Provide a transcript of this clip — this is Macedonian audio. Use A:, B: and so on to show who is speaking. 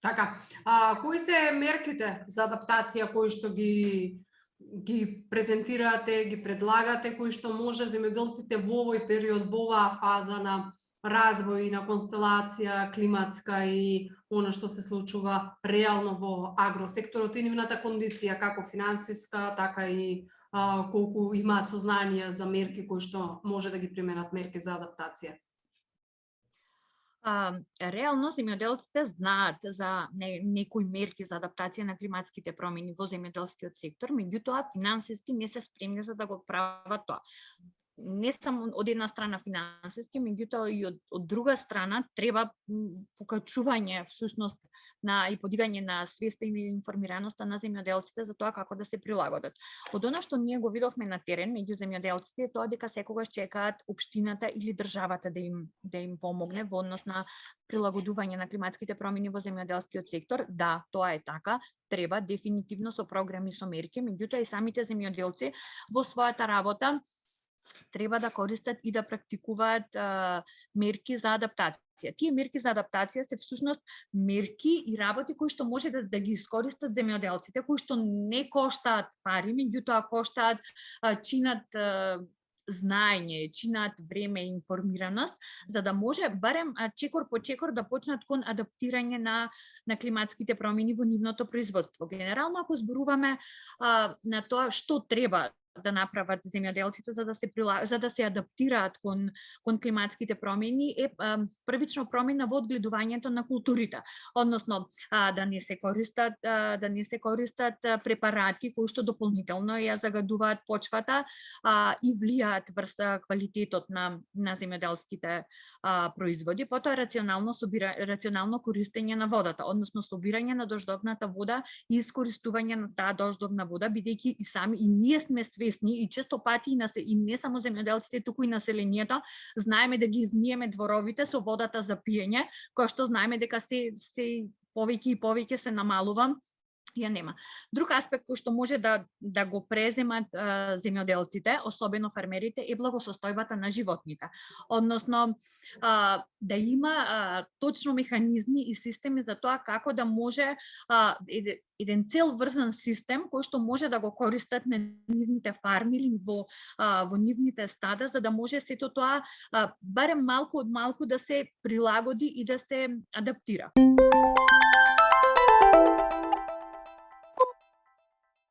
A: Така, кои се мерките за адаптација кои што ги презентирате, ги предлагате, кои што може земјоделците во овој период, во оваа фаза на развој, на констелација климатска и она што се случува реално во агросекторот и нивната кондиција, како финансиска, така и колку имаат сознание за мерки кои што може да ги применат мерки за адаптација.
B: Реално земјоделците знаат за некои мерки за адаптација на климатските промени во земјоделскиот сектор, меѓутоа финансиски не се спремни за да го прават тоа. Не само од една страна финансиски, меѓутоа и од друга страна треба покачување всушност и подигање на свеста и информираноста на земјоделците за тоа како да се прилагодат. Од она што ние го видовме на терен меѓу земјоделците е тоа дека секогаш чекаат општината или државата да им помогне во однос на прилагодување на климатските промени во земјоделскиот сектор. Да, тоа е така, треба дефинитивно со програми, со мерки, меѓутоа и самите земјоделци во својата работа треба да користат и да практикуваат мерки за адаптација. Тие мерки за адаптација се всушност мерки и работи кои што може да ги искористат земјоделците, кои што не коштаат пари, меѓутоа коштаат, чинат знаење, чинат време и информираност, за да може барем чекор по чекор да почнат кон адаптирање на климатските промени во нивното производство. Генерално, ако зборуваме на тоа што треба да направат земјоделците за да се адаптираат кон климатските промени е првично промена во одгледувањето на културите, односно да не се користат препарати кои што дополнително ја загадуваат почвата и влијаат врз квалитетот на земјоделските производи. Потоа рационално користење на водата, односно собирање на дождовната вода и искористување на таа дождовна вода, бидејќи и сами и ние сме свесни и често пати и не само земјоделците, туку и населението знаеме да ги измиеме дворовите со водата за пиење, која што знаеме дека се повеќе и повеќе се намалува, ја нема. Друг аспект кој што може да го преземат земјоделците, особено фермерите, е благосостојбата на животните. Односно да има точно механизми и системи за тоа како да може еден цел врзан систем кој што може да го користат на нивните фарми или во нивните стада, за да може сето тоа барем малку од малку да се прилагоди и да се адаптира.